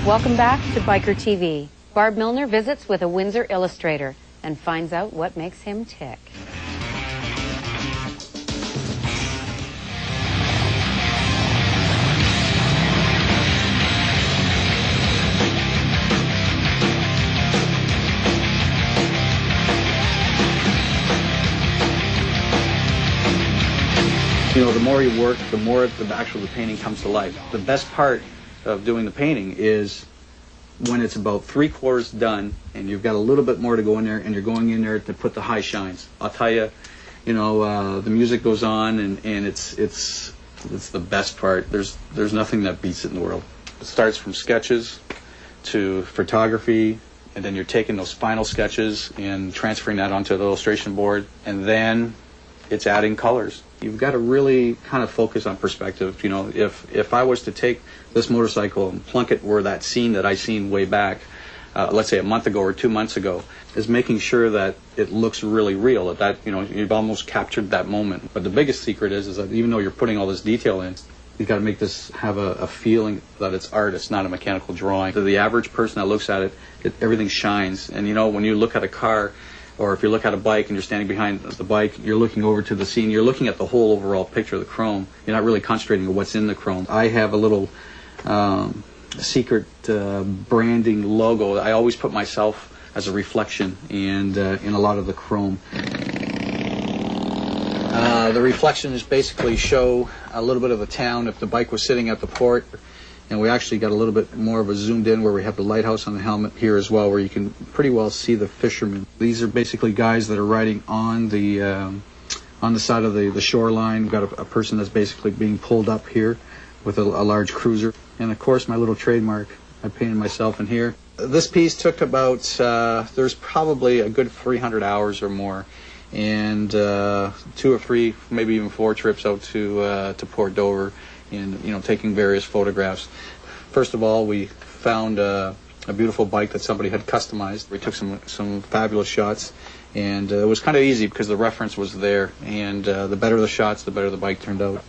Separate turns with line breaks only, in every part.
Welcome back to Biker TV. Barb Milner visits with a Windsor illustrator and finds out what makes him tick.
You know, the more you work, the more the painting comes to life. The best part of doing the painting is when it's about 3/4 done and you've got a little bit more to go in there and you're going in there to put the high shines. I'll tell you, the music goes on and it's the best part. There's nothing that beats it in the world. It starts from sketches to photography, and then you're taking those final sketches and transferring that onto the illustration board, and then it's adding colors. You've got to really kind of focus on perspective. You know, if I was to take this motorcycle and plunk it where that scene that I seen way back, let's say a month ago or 2 months ago, is making sure that it looks really real, that you've almost captured that moment. But the biggest secret is that even though you're putting all this detail in, you've got to make this have a feeling that it's art, it's not a mechanical drawing. To the average person that looks at it, everything shines. And when you look at a car, or if you look at a bike and you're standing behind the bike, you're looking over to the scene, you're looking at the whole overall picture of the chrome. You're not really concentrating on what's in the chrome. I have a little secret branding logo. I always put myself as a reflection and in a lot of the chrome. The reflections basically show a little bit of the town. If the bike was sitting at the port, and we actually got a little bit more of a zoomed in where we have the lighthouse on the helmet here as well, where you can pretty well see the fishermen. These are basically guys that are riding on the side of the shoreline. We've got a person that's basically being pulled up here with a large cruiser. And of course my little trademark, I painted myself in here. This piece took about, there's probably a good 300 hours or more, and 2 or 3, maybe even 4 trips out to Port Dover, and taking various photographs. First of all, we found a beautiful bike that somebody had customized. We took some fabulous shots, and it was kind of easy because the reference was there, and the better the shots, the better the bike turned out.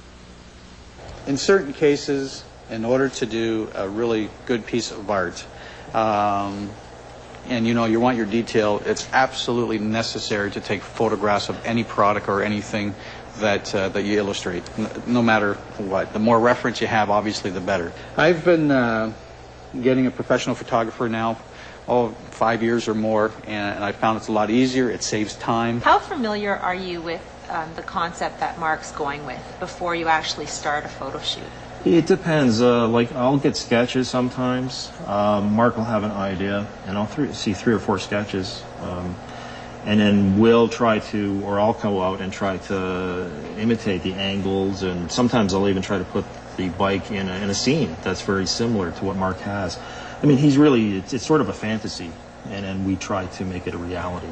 In certain cases, in order to do a really good piece of art, and you want your detail, it's absolutely necessary to take photographs of any product or anything that you illustrate, no matter what. The more reference you have, obviously, the better. I've been getting a professional photographer now, 5 years or more, and I found it's a lot easier. It saves time.
How familiar are you with the concept that Marc's going with before you actually start a photo shoot?
It depends. I'll get sketches sometimes. Marc will have an idea, and I'll see 3 or 4 sketches. And then we'll try to, or I'll go out and try to imitate the angles, and sometimes I'll even try to put the bike in a scene that's very similar to what Marc has. I mean, it's sort of a fantasy, and then we try to make it a reality.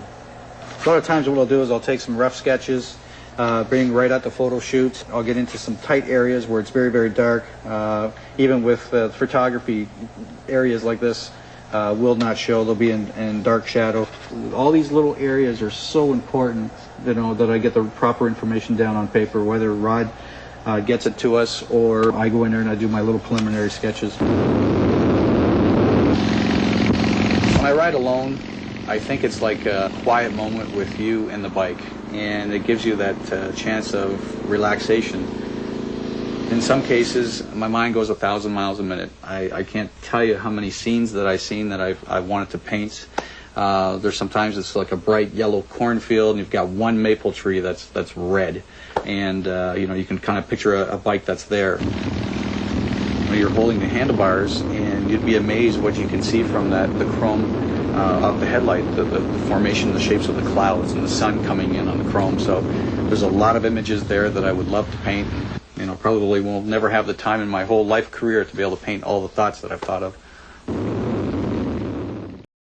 A lot of times what I'll do is I'll take some rough sketches, bring right out the photo shoot. I'll get into some tight areas where it's very, very dark. Even with photography, areas like this will not show. They'll be in dark shadow. All these little areas are so important, that I get the proper information down on paper, whether Rod gets it to us or I go in there and I do my little preliminary sketches. When I ride alone, I think it's like a quiet moment with you and the bike, and it gives you that chance of relaxation. In some cases, my mind goes 1,000 miles a minute. I can't tell you how many scenes that I've seen that I've wanted to paint. There's sometimes it's like a bright yellow cornfield, and you've got one maple tree that's red, and you can kind of picture a bike that's there. You're holding the handlebars, and you'd be amazed what you can see from the chrome of the headlight, the formation, the shapes of the clouds, and the sun coming in on the chrome. So there's a lot of images there that I would love to paint. Probably will never have the time in my whole life career to be able to paint all the thoughts that I've thought of.